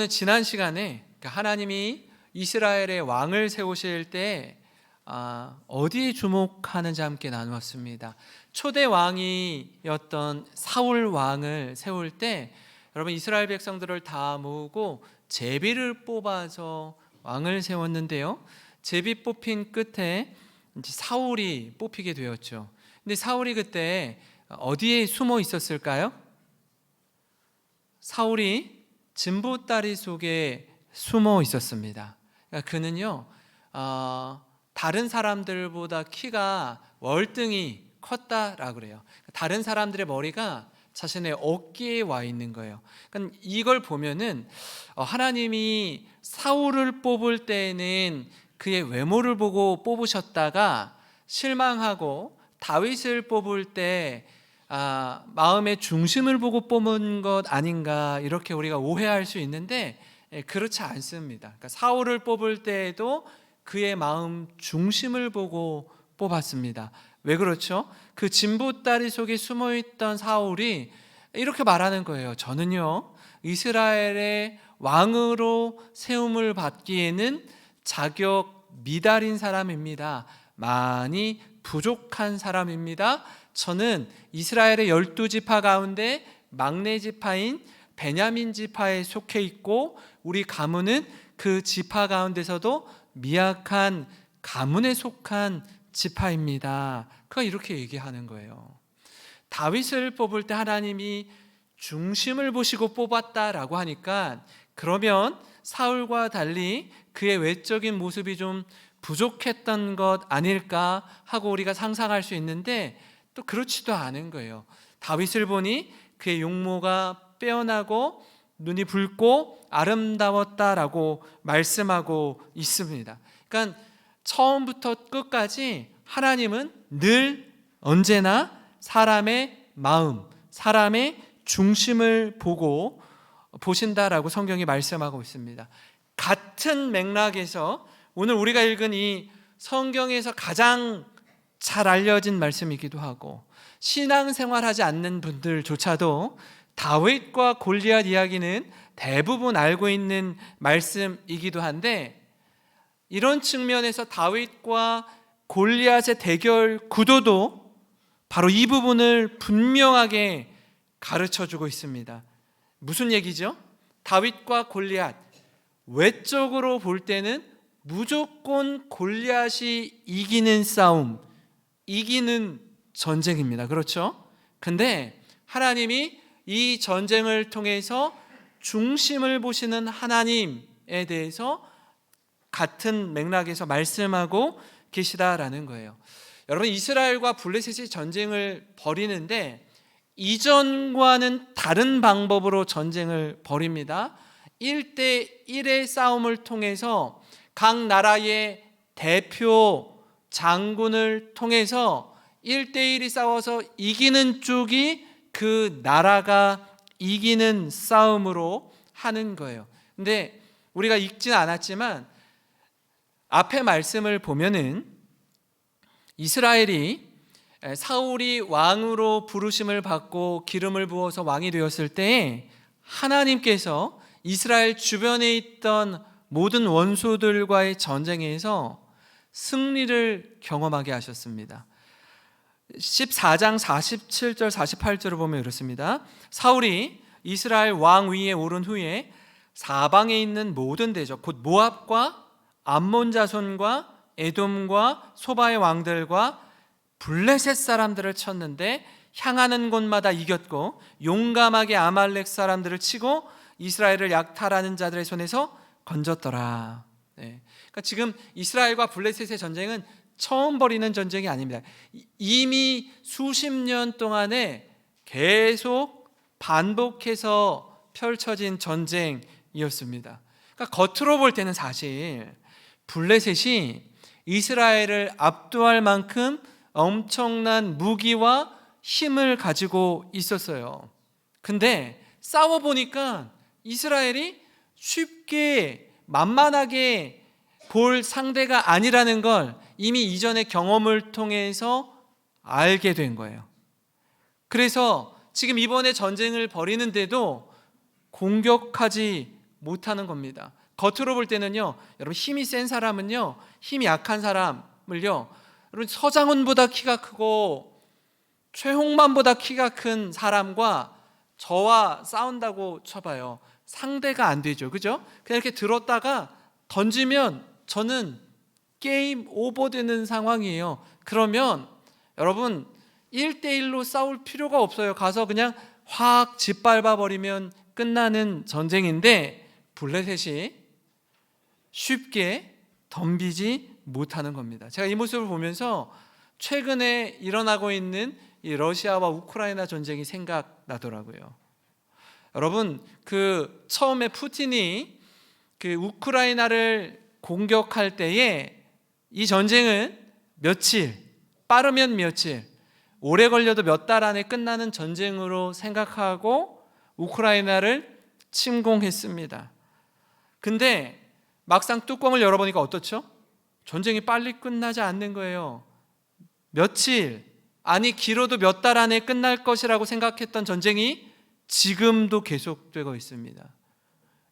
지난 시간에 하나님이 이스라엘의 왕을 세우실 때 어디에 주목하는지 함께 나누었습니다. 초대 왕이었던 사울 왕을 세울 때 여러분 이스라엘 백성들을 다 모으고 제비를 뽑아서 왕을 세웠는데요. 제비 뽑힌 끝에 이제 사울이 뽑히게 되었죠. 근데 사울이 그때 어디에 숨어 있었을까요? 사울이 진보다리 속에 숨어 있었습니다. 그러니까 그는요, 다른 사람들보다 키가 월등히 컸다라고 그래요. 다른 사람들의 머리가 자신의 어깨에 와 있는 거예요. 그러니까 이걸 보면은 하나님이 사울을 뽑을 때에는 그의 외모를 보고 뽑으셨다가 실망하고 다윗을 뽑을 때 마음의 중심을 보고 뽑은 것 아닌가 이렇게 우리가 오해할 수 있는데 그렇지 않습니다. 그러니까 사울을 뽑을 때에도 그의 마음 중심을 보고 뽑았습니다. 왜 그렇죠? 그 진보다리 속에 숨어있던 사울이 이렇게 말하는 거예요. 저는요 이스라엘의 왕으로 세움을 받기에는 자격 미달인 사람입니다. 많이 부족한 사람입니다. 저는 이스라엘의 12지파 가운데 막내 지파인 베냐민 지파에 속해 있고 우리 가문은 그 지파 가운데서도 미약한 가문에 속한 지파입니다. 그가 이렇게 얘기하는 거예요. 다윗을 뽑을 때 하나님이 중심을 보시고 뽑았다라고 하니까 그러면 사울과 달리 그의 외적인 모습이 좀 부족했던 것 아닐까 하고 우리가 상상할 수 있는데 또 그렇지도 않은 거예요. 다윗을 보니 그의 용모가 빼어나고 눈이 붉고 아름다웠다라고 말씀하고 있습니다. 그러니까 처음부터 끝까지 하나님은 늘 언제나 사람의 마음, 사람의 중심을 보고 보신다라고 성경이 말씀하고 있습니다. 같은 맥락에서 오늘 우리가 읽은 이 성경에서 가장 잘 알려진 말씀이기도 하고 신앙생활하지 않는 분들조차도 다윗과 골리앗 이야기는 대부분 알고 있는 말씀이기도 한데 이런 측면에서 다윗과 골리앗의 대결 구도도 바로 이 부분을 분명하게 가르쳐주고 있습니다. 무슨 얘기죠? 다윗과 골리앗 외적으로 볼 때는 무조건 골리앗이 이기는 싸움, 이기는 전쟁입니다. 그렇죠? 근데 하나님이 이 전쟁을 통해서 중심을 보시는 하나님에 대해서 같은 맥락에서 말씀하고 계시다라는 거예요. 여러분 이스라엘과 블레셋이 전쟁을 벌이는데 이전과는 다른 방법으로 전쟁을 벌입니다. 1대1의 싸움을 통해서 각 나라의 대표 장군을 통해서 1대1이 싸워서 이기는 쪽이 그 나라가 이기는 싸움으로 하는 거예요. 근데 우리가 읽진 않았지만 앞에 말씀을 보면은 이스라엘이 사울이 왕으로 부르심을 받고 기름을 부어서 왕이 되었을 때 하나님께서 이스라엘 주변에 있던 모든 원수들과의 전쟁에서 승리를 경험하게 하셨습니다. 14장 47절 48절을 보면 이렇습니다. 사울이 이스라엘 왕 위에 오른 후에 사방에 있는 모든 대적 곧 모압과 암몬 자손과 에돔과 소바의 왕들과 블레셋 사람들을 쳤는데 향하는 곳마다 이겼고 용감하게 아말렉 사람들을 치고 이스라엘을 약탈하는 자들의 손에서 건졌더라. 그러니까 지금 이스라엘과 블레셋의 전쟁은 처음 벌이는 전쟁이 아닙니다. 이미 수십 년 동안에 계속 반복해서 펼쳐진 전쟁이었습니다. 그러니까 겉으로 볼 때는 사실 블레셋이 이스라엘을 압도할 만큼 엄청난 무기와 힘을 가지고 있었어요. 근데 싸워보니까 이스라엘이 쉽게 만만하게 볼 상대가 아니라는 걸 이미 이전의 경험을 통해서 알게 된 거예요. 그래서 지금 이번에 전쟁을 벌이는데도 공격하지 못하는 겁니다. 겉으로 볼 때는요, 여러분 힘이 센 사람은요, 힘이 약한 사람을요, 여러분 서장훈보다 키가 크고 최홍만보다 키가 큰 사람과 저와 싸운다고 쳐봐요. 상대가 안 되죠, 그죠? 그냥 이렇게 들었다가 던지면 저는 게임 오버 되는 상황이에요. 그러면 여러분 1대1로 싸울 필요가 없어요. 가서 그냥 확 짓밟아 버리면 끝나는 전쟁인데 블레셋이 쉽게 덤비지 못하는 겁니다. 제가 이 모습을 보면서 최근에 일어나고 있는 이 러시아와 우크라이나 전쟁이 생각나더라고요. 여러분, 처음에 푸틴이 우크라이나를 공격할 때에 이 전쟁은 며칠, 빠르면 며칠, 오래 걸려도 몇 달 안에 끝나는 전쟁으로 생각하고 우크라이나를 침공했습니다. 근데 막상 뚜껑을 열어보니까 어떻죠? 전쟁이 빨리 끝나지 않는 거예요. 며칠, 아니 길어도 몇 달 안에 끝날 것이라고 생각했던 전쟁이 지금도 계속되고 있습니다.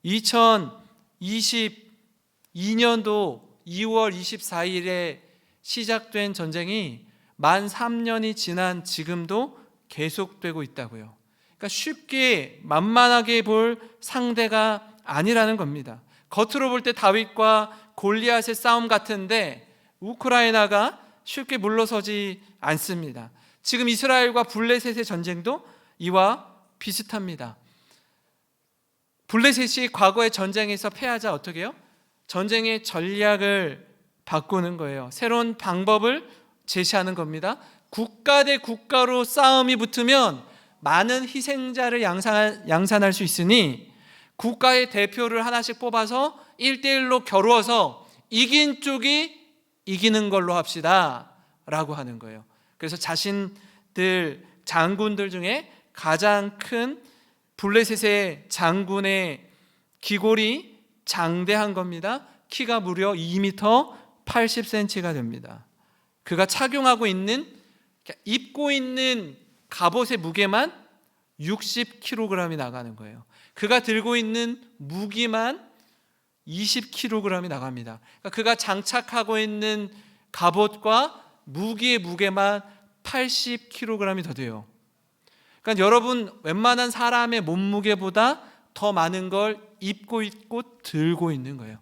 2022년도 2월 24일에 시작된 전쟁이 만 3년이 지난 지금도 계속되고 있다고요. 그러니까 쉽게 만만하게 볼 상대가 아니라는 겁니다. 겉으로 볼 때 다윗과 골리앗의 싸움 같은데 우크라이나가 쉽게 물러서지 않습니다. 지금 이스라엘과 블레셋의 전쟁도 이와 비슷합니다. 블레셋이 과거의 전쟁에서 패하자 어떻게 해요? 전쟁의 전략을 바꾸는 거예요. 새로운 방법을 제시하는 겁니다. 국가 대 국가로 싸움이 붙으면 많은 희생자를 양산할 수 있으니 국가의 대표를 하나씩 뽑아서 1대1로 겨루어서 이긴 쪽이 이기는 걸로 합시다 라고 하는 거예요. 그래서 자신들 장군들 중에 가장 큰 블레셋의 장군의 기골이 장대한 겁니다. 키가 무려 2m 80cm가 됩니다. 그가 착용하고 있는, 입고 있는 갑옷의 무게만 60kg이 나가는 거예요. 그가 들고 있는 무기만 20kg이 나갑니다. 그러니까 그가 장착하고 있는 갑옷과 무기의 무게만 80kg이 더 돼요. 그러니까 여러분 웬만한 사람의 몸무게보다 더 많은 걸 입고 있고 들고 있는 거예요.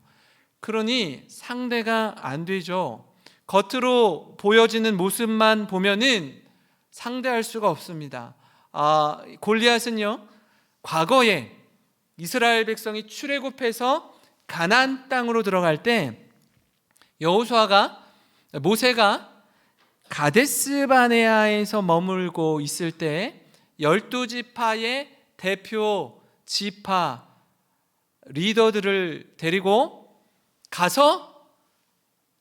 그러니 상대가 안 되죠. 겉으로 보여지는 모습만 보면은 상대할 수가 없습니다. 골리앗은요, 과거에 이스라엘 백성이 출애굽해서 가나안 땅으로 들어갈 때 모세가 가데스 바네아에서 머물고 있을 때 12지파의 대표 지파 리더들을 데리고 가서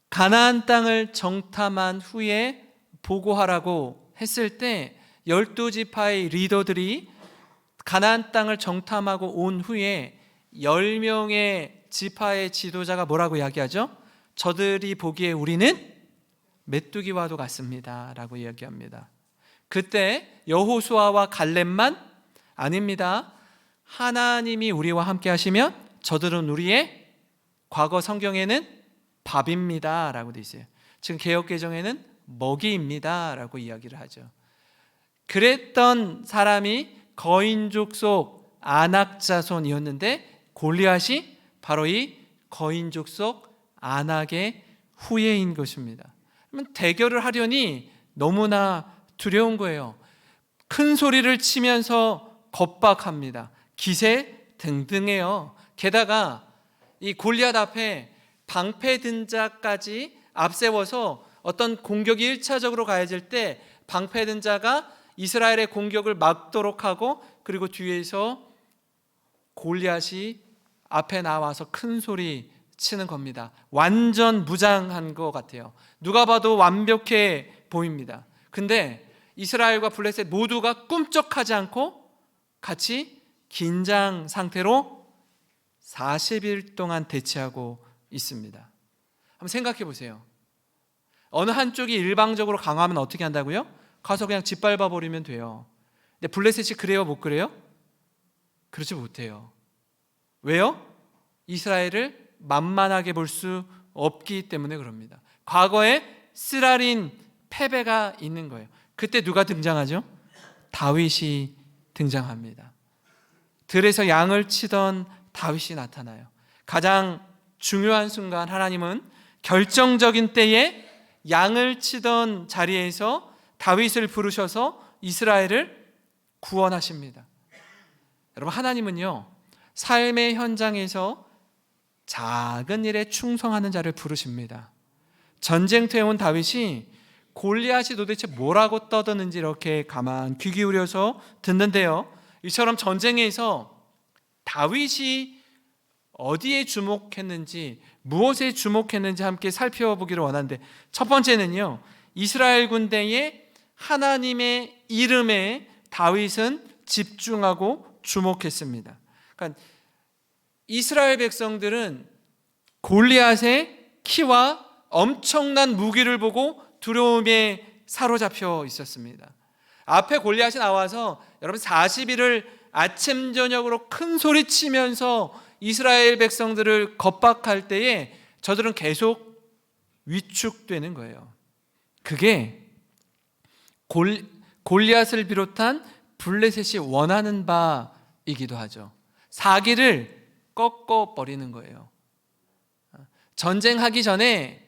가나안 땅을 정탐한 후에 보고하라고 했을 때 12지파의 리더들이 가나안 땅을 정탐하고 온 후에 10명의 지파의 지도자가 뭐라고 이야기하죠? 저들이 보기에 우리는 메뚜기와도 같습니다 라고 이야기합니다. 그때 여호수아와 갈렙만 아닙니다. 하나님이 우리와 함께 하시면 저들은 우리의, 과거 성경에는 밥입니다 라고 되어 있어요. 지금 개역개정에는 먹이입니다 라고 이야기를 하죠. 그랬던 사람이 거인족 속 아낙 자손이었는데 골리앗이 바로 이 거인족 속 아낙의 후예인 것입니다. 그러면 대결을 하려니 너무나 두려운 거예요. 큰 소리를 치면서 겁박합니다. 기세등등해요. 게다가 이 골리앗 앞에 방패든자까지 앞세워서 어떤 공격이 1차적으로 가해질 때 방패든자가 이스라엘의 공격을 막도록 하고, 그리고 뒤에서 골리앗이 앞에 나와서 큰 소리 치는 겁니다. 완전 무장한 것 같아요. 누가 봐도 완벽해 보입니다. 근데 이스라엘과 블레셋 모두가 꿈쩍하지 않고 같이 긴장 상태로 40일 동안 대치하고 있습니다. 한번 생각해 보세요. 어느 한쪽이 일방적으로 강화하면 어떻게 한다고요? 가서 그냥 짓밟아 버리면 돼요. 근데 블레셋이 그래요, 못 그래요? 그렇지 못해요. 왜요? 이스라엘을 만만하게 볼 수 없기 때문에 그럽니다. 과거에 쓰라린 패배가 있는 거예요. 그때 누가 등장하죠? 다윗이 등장합니다. 들에서 양을 치던 다윗이 나타나요. 가장 중요한 순간 하나님은 결정적인 때에 양을 치던 자리에서 다윗을 부르셔서 이스라엘을 구원하십니다. 여러분, 하나님은요, 삶의 현장에서 작은 일에 충성하는 자를 부르십니다. 전쟁터에 온 다윗이 골리앗이 도대체 뭐라고 떠드는지 이렇게 가만 귀 기울여서 듣는데요, 이처럼 전쟁에서 다윗이 어디에 주목했는지, 무엇에 주목했는지 함께 살펴보기를 원하는데, 첫 번째는요, 이스라엘 군대의 하나님의 이름에 다윗은 집중하고 주목했습니다. 그러니까 이스라엘 백성들은 골리앗의 키와 엄청난 무기를 보고 두려움에 사로잡혀 있었습니다. 앞에 골리앗이 나와서 여러분 40일을 아침 저녁으로 큰 소리 치면서 이스라엘 백성들을 겁박할 때에 저들은 계속 위축되는 거예요. 그게 골리앗을 비롯한 블레셋이 원하는 바이기도 하죠. 사기를 꺾어버리는 거예요. 전쟁하기 전에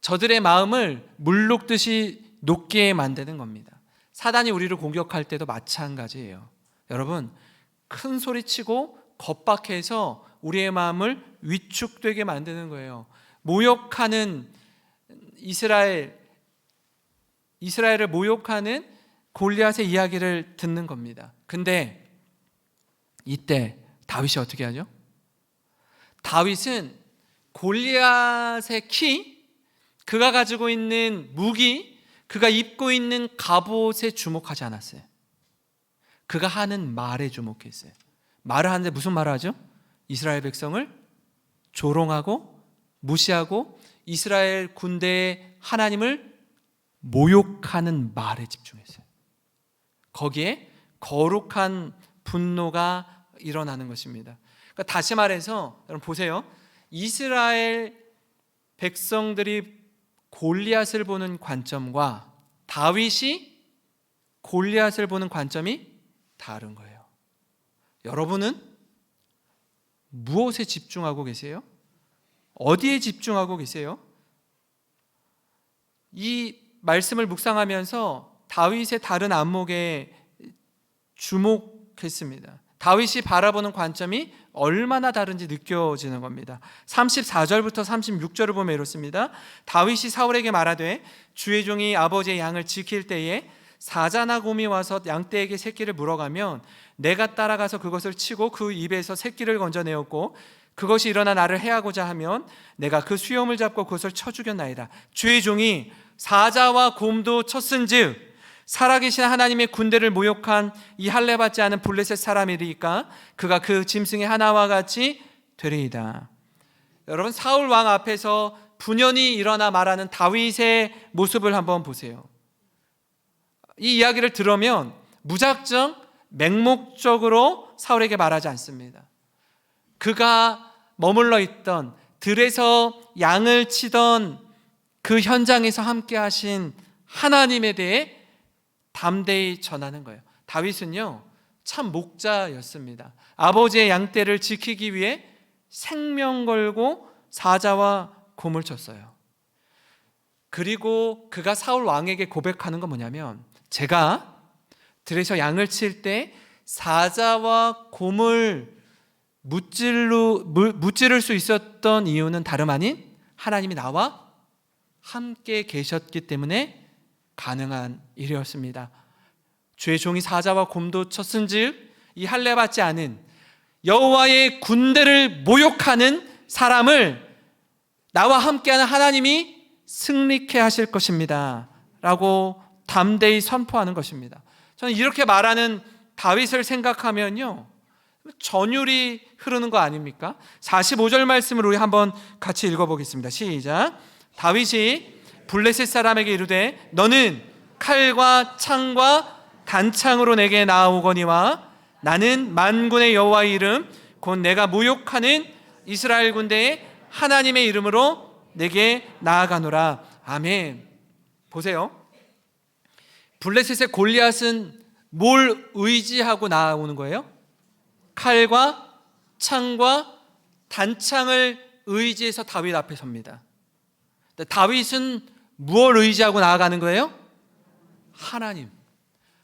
저들의 마음을 물녹듯이 녹게 만드는 겁니다. 사단이 우리를 공격할 때도 마찬가지예요. 여러분, 큰 소리치고 겁박해서 우리의 마음을 위축되게 만드는 거예요. 모욕하는 이스라엘을 모욕하는 골리앗의 이야기를 듣는 겁니다. 근데 이때 다윗이 어떻게 하죠? 다윗은 골리앗의 키, 그가 가지고 있는 무기, 그가 입고 있는 갑옷에 주목하지 않았어요. 그가 하는 말에 주목했어요. 말을 하는데 무슨 말을 하죠? 이스라엘 백성을 조롱하고 무시하고 이스라엘 군대의 하나님을 모욕하는 말에 집중했어요. 거기에 거룩한 분노가 일어나는 것입니다. 그러니까 다시 말해서 여러분 보세요. 이스라엘 백성들이 골리앗을 보는 관점과 다윗이 골리앗을 보는 관점이 다른 거예요. 여러분은 무엇에 집중하고 계세요? 어디에 집중하고 계세요? 이 말씀을 묵상하면서 다윗의 다른 안목에 주목했습니다. 다윗이 바라보는 관점이 얼마나 다른지 느껴지는 겁니다. 34절부터 36절을 보면 이렇습니다. 다윗이 사울에게 말하되 주의 종이 아버지의 양을 지킬 때에 사자나 곰이 와서 양떼에게 새끼를 물어가면 내가 따라가서 그것을 치고 그 입에서 새끼를 건져내었고 그것이 일어나 나를 해하고자 하면 내가 그 수염을 잡고 그것을 쳐 죽였나이다. 주의 종이 사자와 곰도 쳤은즉 살아계신 하나님의 군대를 모욕한 이 할례받지 않은 블레셋 사람이리까 그가 그 짐승의 하나와 같이 되리이다. 여러분, 사울 왕 앞에서 분연히 일어나 말하는 다윗의 모습을 한번 보세요. 이 이야기를 들으면 무작정 맹목적으로 사울에게 말하지 않습니다. 그가 머물러 있던 들에서 양을 치던 그 현장에서 함께 하신 하나님에 대해 담대히 전하는 거예요. 다윗은요, 참 목자였습니다. 아버지의 양떼를 지키기 위해 생명 걸고 사자와 곰을 쳤어요. 그리고 그가 사울 왕에게 고백하는 건 뭐냐면, 제가 들에서 양을 칠 때 사자와 곰을 무찌를 수 있었던 이유는 다름 아닌 하나님이 나와 함께 계셨기 때문에 가능한 일이었습니다. 주의 종이 사자와 곰도 쳤은즉 이 할례받지 않은 여호와의 군대를 모욕하는 사람을 나와 함께하는 하나님이 승리케 하실 것입니다 라고 담대히 선포하는 것입니다. 저는 이렇게 말하는 다윗을 생각하면요, 전율이 흐르는 거 아닙니까? 45절 말씀을 우리 한번 같이 읽어보겠습니다. 시작. 다윗이 블레셋 사람에게 이르되 너는 칼과 창과 단창으로 내게 나아오거니와 나는 만군의 여호와의 이름 곧 내가 모욕하는 이스라엘 군대에 하나님의 이름으로 내게 나아가노라. 아멘. 보세요. 블레셋의 골리앗은 뭘 의지하고 나오는 거예요? 칼과 창과 단창을 의지해서 다윗 앞에 섭니다. 다윗은 무엇을 의지하고 나아가는 거예요? 하나님.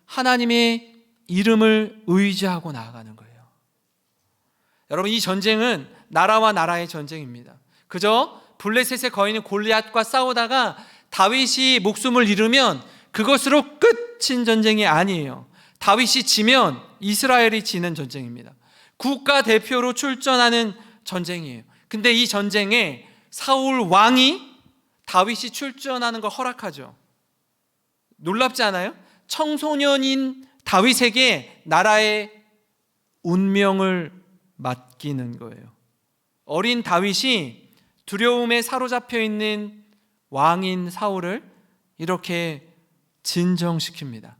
하나님의 이름을 의지하고 나아가는 거예요. 여러분, 이 전쟁은 나라와 나라의 전쟁입니다. 그저 블레셋의 거인인 골리앗과 싸우다가 다윗이 목숨을 잃으면 그것으로 끝인 전쟁이 아니에요. 다윗이 지면 이스라엘이 지는 전쟁입니다. 국가 대표로 출전하는 전쟁이에요. 근데 이 전쟁에 사울 왕이 다윗이 출전하는 걸 허락하죠. 놀랍지 않아요? 청소년인 다윗에게 나라의 운명을 맡기는 거예요. 어린 다윗이 두려움에 사로잡혀 있는 왕인 사울을 이렇게 진정시킵니다.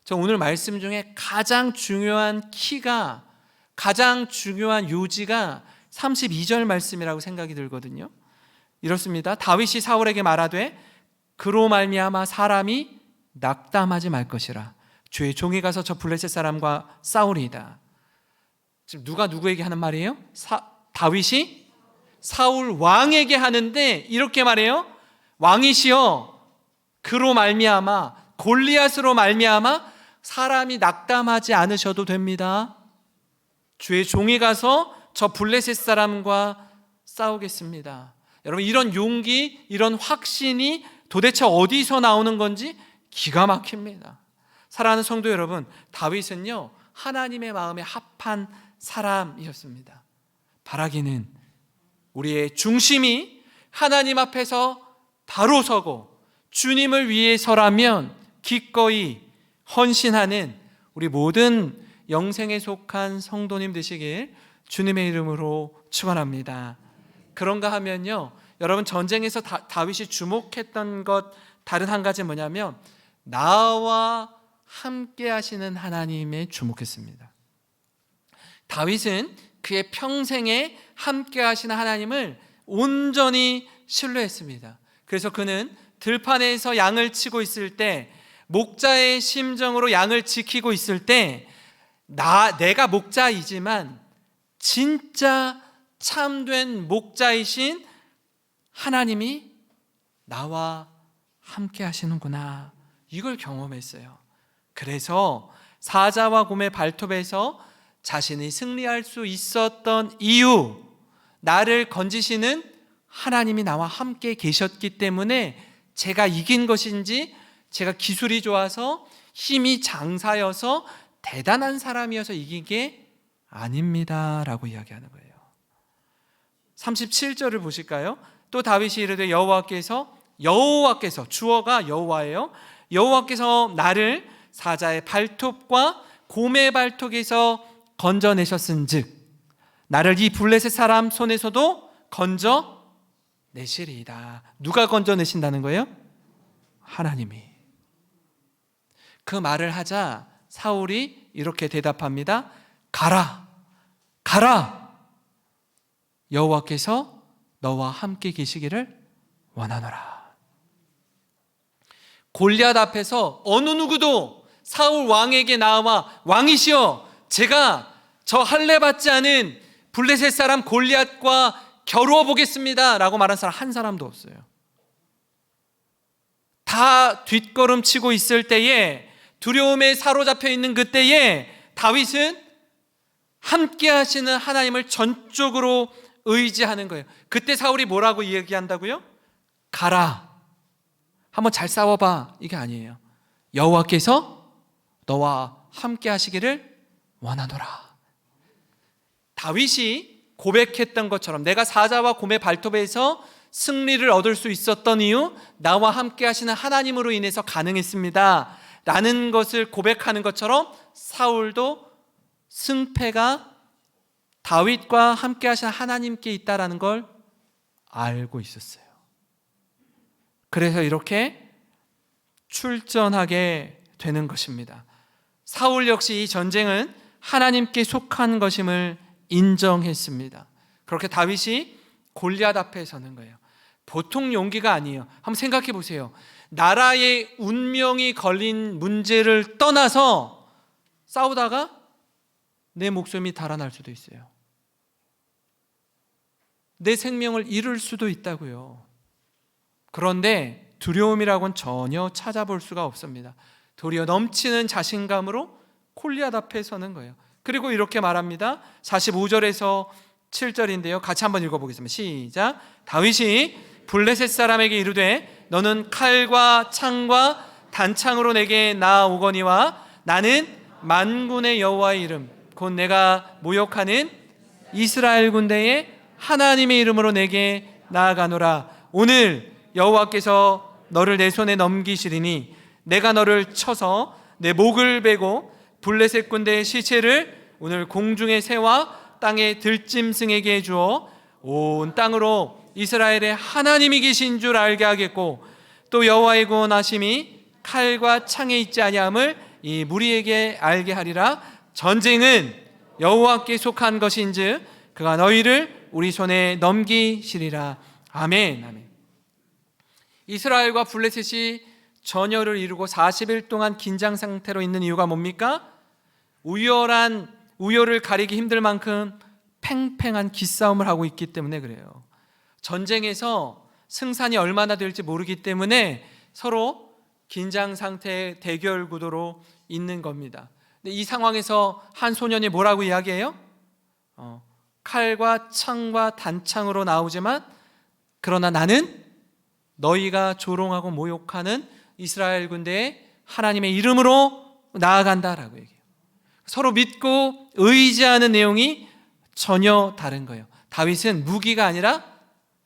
저 오늘 말씀 중에 가장 중요한 키가, 가장 중요한 요지가 32절 말씀이라고 생각이 들거든요. 이렇습니다. 다윗이 사울에게 말하되 그로 말미암아 사람이 낙담하지 말 것이라. 주의 종이 가서 저 블레셋 사람과 싸우리이다. 지금 누가 누구에게 하는 말이에요? 다윗이 사울 왕에게 하는데 이렇게 말해요. 왕이시여, 그로 말미암아, 골리앗으로 말미암아 사람이 낙담하지 않으셔도 됩니다. 주의 종이 가서 저 블레셋 사람과 싸우겠습니다. 여러분, 이런 용기, 이런 확신이 도대체 어디서 나오는 건지 기가 막힙니다. 사랑하는 성도 여러분, 다윗은요 하나님의 마음에 합한 사람이었습니다. 바라기는 우리의 중심이 하나님 앞에서 바로 서고 주님을 위해서라면 기꺼이 헌신하는 우리 모든 영생에 속한 성도님 되시길 주님의 이름으로 축원합니다. 그런가 하면요, 여러분, 전쟁에서 다윗이 주목했던 것 다른 한 가지 뭐냐면 나와 함께 하시는 하나님에 주목했습니다. 다윗은 그의 평생에 함께 하시는 하나님을 온전히 신뢰했습니다. 그래서 그는 들판에서 양을 치고 있을 때, 목자의 심정으로 양을 지키고 있을 때, 내가 목자이지만 진짜 참된 목자이신 하나님이 나와 함께 하시는구나, 이걸 경험했어요. 그래서 사자와 곰의 발톱에서 자신이 승리할 수 있었던 이유, 나를 건지시는 하나님이 나와 함께 계셨기 때문에 제가 이긴 것인지, 제가 기술이 좋아서 힘이 장사여서 대단한 사람이어서 이긴 게 아닙니다 라고 이야기하는 거예요. 37절을 보실까요? 또 다윗이 이르되 여호와께서, 주어가 여호와예요. 여호와께서 나를 사자의 발톱과 곰의 발톱에서 건져내셨은즉 나를 이 블레셋 사람 손에서도 건져내시리이다. 누가 건져내신다는 거예요? 하나님이. 그 말을 하자 사울이 이렇게 대답합니다. 가라, 가라. 여호와께서 너와 함께 계시기를 원하노라. 골리앗 앞에서 어느 누구도 사울 왕에게 나와 왕이시여, 제가 저 할례 받지 않은 블레셋 사람 골리앗과 겨루어 보겠습니다 라고 말한 사람 한 사람도 없어요. 다 뒷걸음치고 있을 때에, 두려움에 사로잡혀 있는 그때에 다윗은 함께 하시는 하나님을 전적으로 의지하는 거예요. 그때 사울이 뭐라고 이야기한다고요? 가라, 한번 잘 싸워봐, 이게 아니에요. 여호와께서 너와 함께 하시기를 원하노라. 다윗이 고백했던 것처럼 내가 사자와 곰의 발톱에서 승리를 얻을 수 있었던 이유, 나와 함께 하시는 하나님으로 인해서 가능했습니다 라는 것을 고백하는 것처럼 사울도 승패가 다윗과 함께 하시는 하나님께 있다라는 걸 알고 있었어요. 그래서 이렇게 출전하게 되는 것입니다. 사울 역시 이 전쟁은 하나님께 속한 것임을 인정했습니다. 그렇게 다윗이 골리앗 앞에 서는 거예요. 보통 용기가 아니에요. 한번 생각해 보세요. 나라의 운명이 걸린 문제를 떠나서 싸우다가 내 목숨이 달아날 수도 있어요. 내 생명을 잃을 수도 있다고요. 그런데 두려움이라고는 전혀 찾아볼 수가 없습니다. 도리어 넘치는 자신감으로 골리앗 앞에 서는 거예요. 그리고 이렇게 말합니다. 45절에서 7절인데요. 같이 한번 읽어보겠습니다. 시작. 다윗이 블레셋 사람에게 이르되 너는 칼과 창과 단창으로 내게 나아오거니와 나는 만군의 여호와의 이름 곧 내가 모욕하는 이스라엘 군대의 하나님의 이름으로 내게 나아가노라. 오늘 여호와께서 너를 내 손에 넘기시리니 내가 너를 쳐서 내 목을 베고 블레셋 군대의 시체를 오늘 공중의 새와 땅의 들짐승에게 주어 온 땅으로 이스라엘의 하나님이 계신 줄 알게 하겠고 또 여호와의 구원하심이 칼과 창에 있지 아니함을 이 무리에게 알게 하리라. 전쟁은 여호와께 속한 것인즉 그가 너희를 우리 손에 넘기시리라. 아멘. 아멘. 이스라엘과 블레셋이 전열을 이루고 40일 동안 긴장 상태로 있는 이유가 뭡니까? 우열을 가리기 힘들 만큼 팽팽한 기싸움을 하고 있기 때문에 그래요. 전쟁에서 승산이 얼마나 될지 모르기 때문에 서로 긴장 상태의 대결 구도로 있는 겁니다. 근데 이 상황에서 한 소년이 뭐라고 이야기해요? 칼과 창과 단창으로 나오지만 그러나 나는 너희가 조롱하고 모욕하는 이스라엘 군대의 하나님의 이름으로 나아간다라고 얘기해요. 서로 믿고 의지하는 내용이 전혀 다른 거예요. 다윗은 무기가 아니라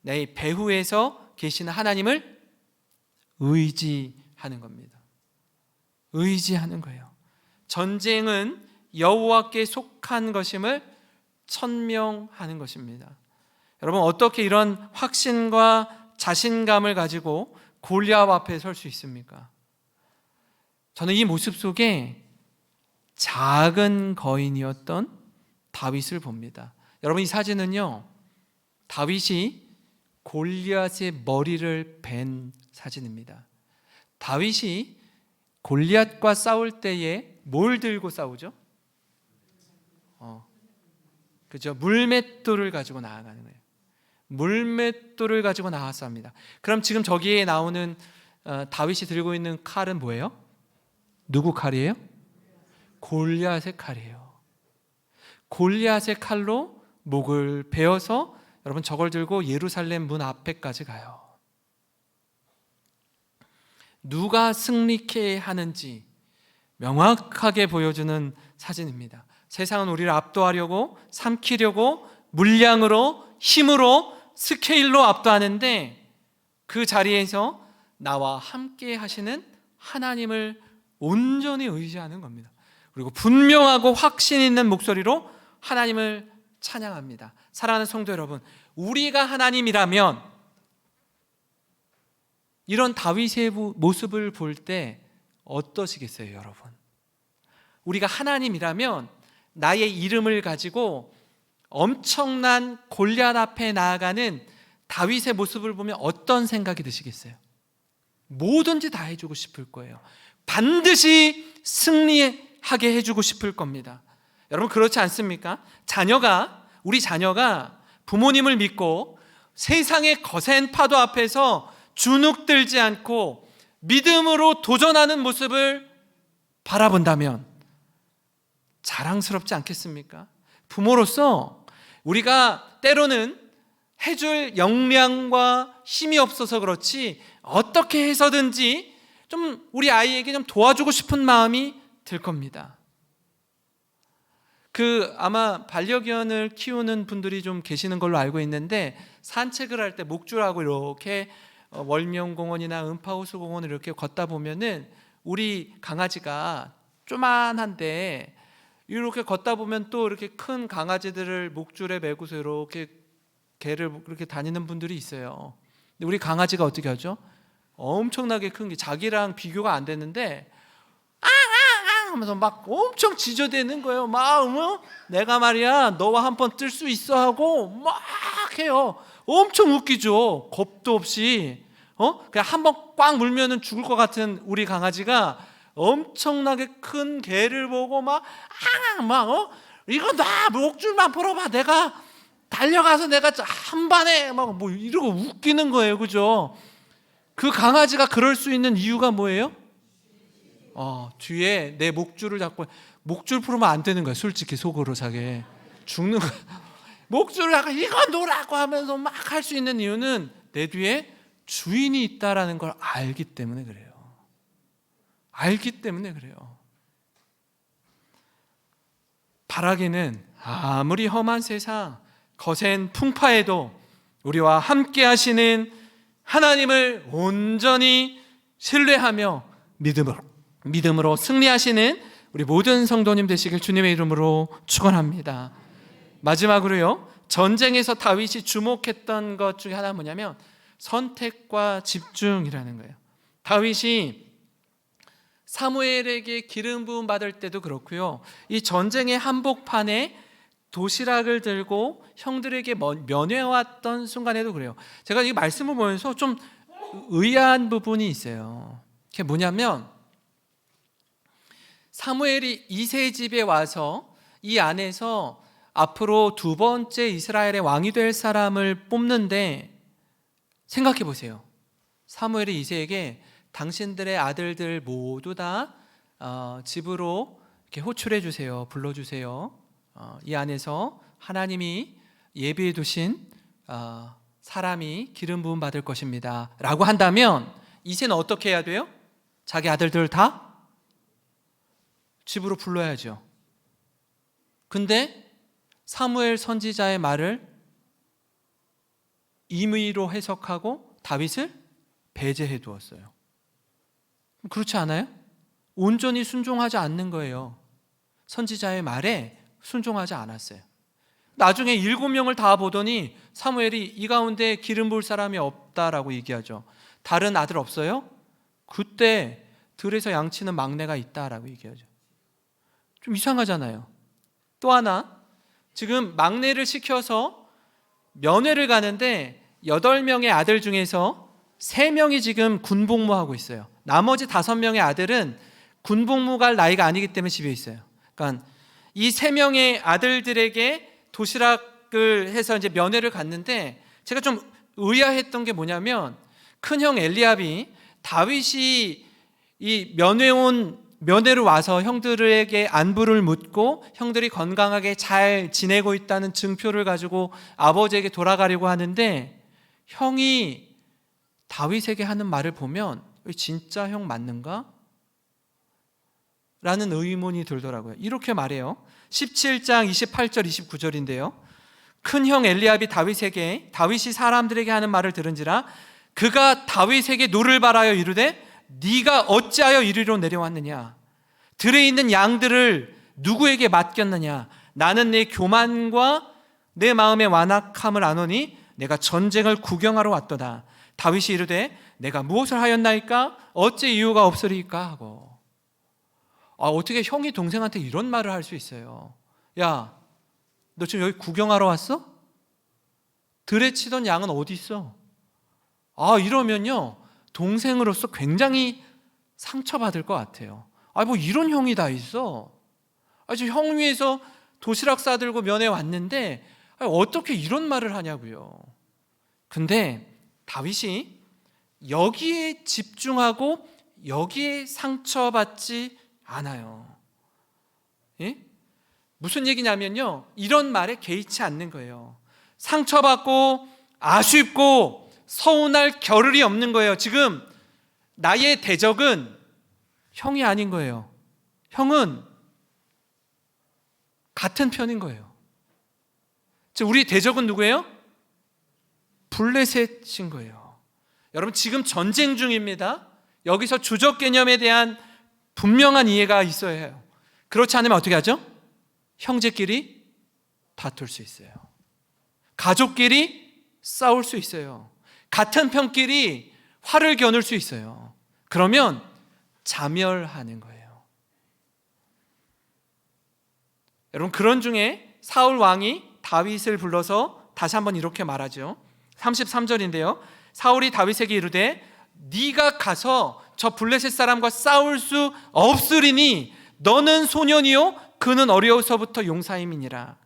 내 배후에서 계시는 하나님을 의지하는 겁니다. 의지하는 거예요. 전쟁은 여호와께 속한 것임을 천명하는 것입니다. 여러분, 어떻게 이런 확신과 자신감을 가지고 골리앗 앞에 설 수 있습니까? 저는 이 모습 속에 작은 거인이었던 다윗을 봅니다. 여러분, 이 사진은요, 다윗이 골리앗의 머리를 벤 사진입니다. 다윗이 골리앗과 싸울 때에 뭘 들고 싸우죠? 그죠? 물맷돌을 가지고 나아가는 거예요. 물맷돌을 가지고 나와서 합니다. 그럼 지금 저기에 나오는 다윗이 들고 있는 칼은 뭐예요? 누구 칼이에요? 골리앗의 칼이에요. 골리앗의 칼로 목을 베어서 여러분 저걸 들고 예루살렘 문 앞에까지 가요. 누가 승리케 하는지 명확하게 보여주는 사진입니다. 세상은 우리를 압도하려고, 삼키려고, 물량으로, 힘으로, 스케일로 압도하는데 그 자리에서 나와 함께 하시는 하나님을 온전히 의지하는 겁니다. 그리고 분명하고 확신 있는 목소리로 하나님을 찬양합니다. 사랑하는 성도 여러분, 우리가 하나님이라면 이런 다윗의 모습을 볼 때 어떠시겠어요, 여러분? 우리가 하나님이라면 나의 이름을 가지고 엄청난 골리앗 앞에 나아가는 다윗의 모습을 보면 어떤 생각이 드시겠어요? 뭐든지 다 해주고 싶을 거예요. 반드시 승리하게 해주고 싶을 겁니다. 여러분, 그렇지 않습니까? 우리 자녀가 부모님을 믿고 세상의 거센 파도 앞에서 주눅들지 않고 믿음으로 도전하는 모습을 바라본다면 자랑스럽지 않겠습니까? 부모로서 우리가 때로는 해줄 역량과 힘이 없어서 그렇지 어떻게 해서든지 좀 우리 아이에게 좀 도와주고 싶은 마음이 들 겁니다. 아마 반려견을 키우는 분들이 좀 계시는 걸로 알고 있는데 산책을 할 때 목줄하고 이렇게 월명공원이나 음파호수공원을 이렇게 걷다 보면은 우리 강아지가 쪼만한데 이렇게 걷다 보면 또 이렇게 큰 강아지들을 목줄에 메고서 이렇게 개를 그렇게 다니는 분들이 있어요. 근데 우리 강아지가 어떻게 하죠? 엄청나게 큰 게 자기랑 비교가 안 되는데 하면서 막 엄청 지저대는 거예요. 막 내가 말이야 너와 한 번 뜰 수 있어 하고 막 해요. 엄청 웃기죠. 겁도 없이. 그냥 한 번 꽉 물면은 죽을 것 같은 우리 강아지가 엄청나게 큰 개를 보고 이거 나 목줄만 풀어봐. 내가 달려가서 내가 한 반에 막 뭐 이러고 웃기는 거예요. 그죠? 그 강아지가 그럴 수 있는 이유가 뭐예요? 뒤에 내 목줄을 잡고, 목줄 풀으면 안 되는 거야. 솔직히 속으로 자기 죽는 거야. 목줄을 잡고 이거 놓으라고 하면서 막 할 수 있는 이유는 내 뒤에 주인이 있다라는 걸 알기 때문에 그래요. 알기 때문에 그래요. 바라기는 아무리 험한 세상, 거센 풍파에도 우리와 함께 하시는 하나님을 온전히 신뢰하며 믿음으로 승리하시는 우리 모든 성도님 되시길 주님의 이름으로 축원합니다. 마지막으로요, 전쟁에서 다윗이 주목했던 것 중에 하나는 뭐냐면 선택과 집중이라는 거예요. 다윗이 사무엘에게 기름 부음 받을 때도 그렇고요, 이 전쟁의 한복판에 도시락을 들고 형들에게 면회왔던 순간에도 그래요. 제가 이 말씀을 보면서 좀 의아한 부분이 있어요. 그게 뭐냐면 사무엘이 이새 집에 와서 이 안에서 앞으로 두 번째 이스라엘의 왕이 될 사람을 뽑는데, 생각해 보세요. 사무엘이 이새에게 당신들의 아들들 모두 다 집으로 이렇게 호출해 주세요. 불러주세요. 이 안에서 하나님이 예비해 두신 사람이 기름 부음 받을 것입니다 라고 한다면 이새는 어떻게 해야 돼요? 자기 아들들 다 집으로 불러야죠. 근데 사무엘 선지자의 말을 임의로 해석하고 다윗을 배제해 두었어요. 그렇지 않아요? 온전히 순종하지 않는 거예요. 선지자의 말에 순종하지 않았어요. 나중에 7명을 다 보더니 사무엘이 이 가운데 기름 부을 사람이 없다라고 얘기하죠. 다른 아들 없어요? 그때 들에서 양치는 막내가 있다라고 얘기하죠. 좀 이상하잖아요. 또 하나, 지금 막내를 시켜서 면회를 가는데 8명의 아들 중에서 3명이 지금 군복무하고 있어요. 나머지 5명의 아들은 군복무 갈 나이가 아니기 때문에 집에 있어요. 그러니까 이 3명의 아들들에게 도시락을 해서 이제 면회를 갔는데, 제가 좀 의아했던 게 뭐냐면 큰형 엘리압이 다윗이 이 면회를 와서 형들에게 안부를 묻고 형들이 건강하게 잘 지내고 있다는 증표를 가지고 아버지에게 돌아가려고 하는데, 형이 다윗에게 하는 말을 보면 진짜 형 맞는가? 라는 의문이 들더라고요. 이렇게 말해요. 17장 28절 29절인데요. 큰형 엘리압이 다윗이 사람들에게 하는 말을 들은지라 그가 다윗에게 노를 바라여 이르되 네가 어찌하여 이리로 내려왔느냐? 들에 있는 양들을 누구에게 맡겼느냐? 나는 내 교만과 내 마음의 완악함을 아노니 내가 전쟁을 구경하러 왔도다. 다윗이 이르되 내가 무엇을 하였나이까? 어째 이유가 없으리까? 하고. 어떻게 형이 동생한테 이런 말을 할 수 있어요? 야, 너 지금 여기 구경하러 왔어? 들에 치던 양은 어디 있어? 이러면요, 동생으로서 굉장히 상처받을 것 같아요. 뭐 이런 형이 다 있어. 지금 형 위에서 도시락 싸들고 면회 왔는데 어떻게 이런 말을 하냐고요. 근데 다윗이 여기에 집중하고 여기에 상처받지 않아요. 예? 무슨 얘기냐면요, 이런 말에 개의치 않는 거예요. 상처받고 아쉽고 서운할 겨를이 없는 거예요. 지금 나의 대적은 형이 아닌 거예요. 형은 같은 편인 거예요. 우리 대적은 누구예요? 블레셋인 거예요. 여러분, 지금 전쟁 중입니다. 여기서 주적 개념에 대한 분명한 이해가 있어야 해요. 그렇지 않으면 어떻게 하죠? 형제끼리 다툴 수 있어요. 가족끼리 싸울 수 있어요. 같은 편끼리 화를 겨눌 수 있어요. 그러면 자멸하는 거예요. 여러분, 그런 중에 사울 왕이 다윗을 불러서 다시 한번 이렇게 말하죠. 33절인데요. 사울이 다윗에게 이르되 네가 가서 저 블레셋 사람과 싸울 수 없으리니 너는 소년이요 그는 어려서부터 용사임이니라.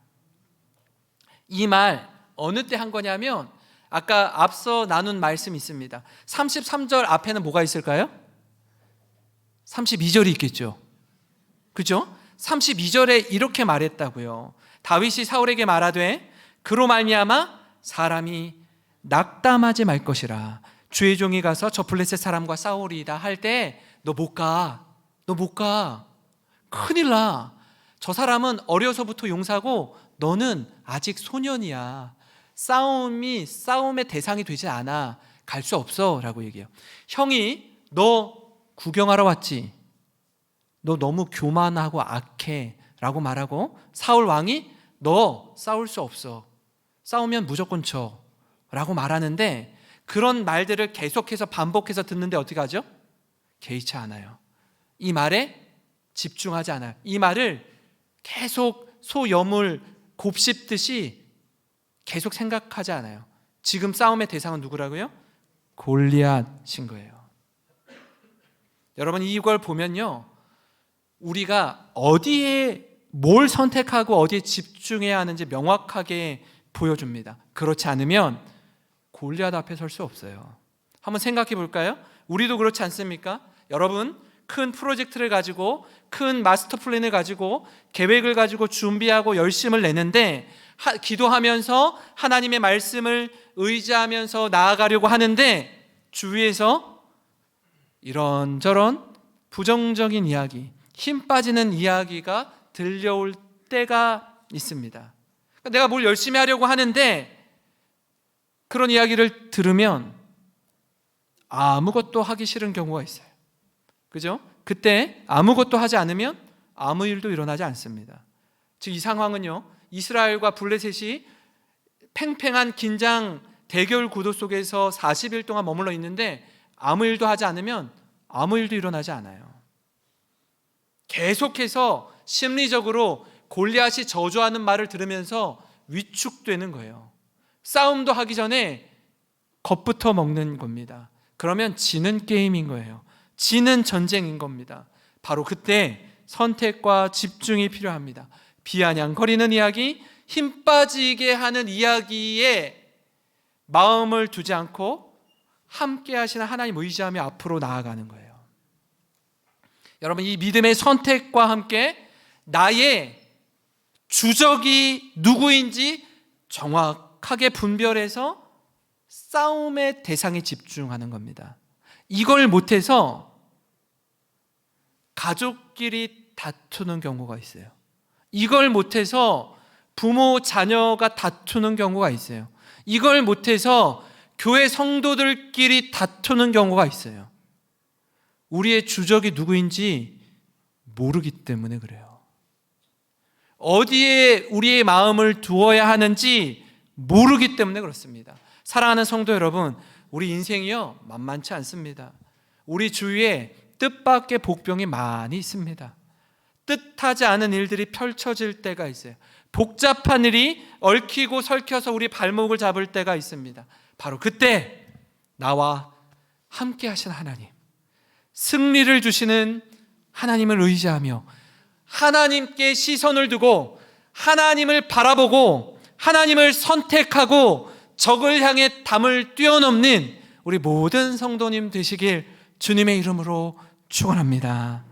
이 말 어느 때 한 거냐면 아까 앞서 나눈 말씀이 있습니다. 33절 앞에는 뭐가 있을까요? 32절이 있겠죠. 그죠? 32절에 이렇게 말했다고요. 다윗이 사울에게 말하되 그로 말미암아 사람이 낙담하지 말 것이라. 주의 종이 가서 저 블레셋 사람과 싸우리이다 할 때 너 못 가. 너 못 가. 큰일 나. 저 사람은 어려서부터 용사고 너는 아직 소년이야. 싸움의 대상이 되지 않아. 갈 수 없어 라고 얘기해요. 형이 너 구경하러 왔지? 너 너무 교만하고 악해 라고 말하고 사울 왕이 너 싸울 수 없어. 싸우면 무조건 져 라고 말하는데 그런 말들을 계속해서 반복해서 듣는데 어떻게 하죠? 개의치 않아요. 이 말에 집중하지 않아요. 이 말을 계속 소염을 곱씹듯이 계속 생각하지 않아요. 지금 싸움의 대상은 누구라고요? 골리앗인 거예요. 여러분, 이걸 보면요, 우리가 어디에 뭘 선택하고 어디에 집중해야 하는지 명확하게 보여줍니다. 그렇지 않으면 골리앗 앞에 설 수 없어요. 한번 생각해 볼까요? 우리도 그렇지 않습니까? 여러분, 큰 프로젝트를 가지고 큰 마스터 플랜을 가지고 계획을 가지고 준비하고 열심을 내는데 기도하면서 하나님의 말씀을 의지하면서 나아가려고 하는데 주위에서 이런저런 부정적인 이야기, 힘 빠지는 이야기가 들려올 때가 있습니다. 내가 뭘 열심히 하려고 하는데 그런 이야기를 들으면 아무것도 하기 싫은 경우가 있어요. 그죠? 그때 아무것도 하지 않으면 아무 일도 일어나지 않습니다. 즉 이 상황은요, 이스라엘과 블레셋이 팽팽한 긴장 대결 구도 속에서 40일 동안 머물러 있는데 아무 일도 하지 않으면 아무 일도 일어나지 않아요. 계속해서 심리적으로 골리앗이 저주하는 말을 들으면서 위축되는 거예요. 싸움도 하기 전에 겁부터 먹는 겁니다. 그러면 지는 게임인 거예요. 지는 전쟁인 겁니다. 바로 그때 선택과 집중이 필요합니다. 비아냥거리는 이야기, 힘 빠지게 하는 이야기에 마음을 두지 않고 함께 하시는 하나님 의지하며 앞으로 나아가는 거예요. 여러분, 이 믿음의 선택과 함께 나의 주적이 누구인지 정확하게 분별해서 싸움의 대상에 집중하는 겁니다. 이걸 못해서 가족끼리 다투는 경우가 있어요. 이걸 못해서 부모 자녀가 다투는 경우가 있어요. 이걸 못해서 교회 성도들끼리 다투는 경우가 있어요. 우리의 주적이 누구인지 모르기 때문에 그래요. 어디에 우리의 마음을 두어야 하는지 모르기 때문에 그렇습니다. 사랑하는 성도 여러분, 우리 인생이요 만만치 않습니다. 우리 주위에 뜻밖의 복병이 많이 있습니다. 뜻하지 않은 일들이 펼쳐질 때가 있어요. 복잡한 일이 얽히고 설켜서 우리 발목을 잡을 때가 있습니다. 바로 그때 나와 함께 하신 하나님, 승리를 주시는 하나님을 의지하며 하나님께 시선을 두고 하나님을 바라보고 하나님을 선택하고 적을 향해 담을 뛰어넘는 우리 모든 성도님 되시길 주님의 이름으로 축원합니다.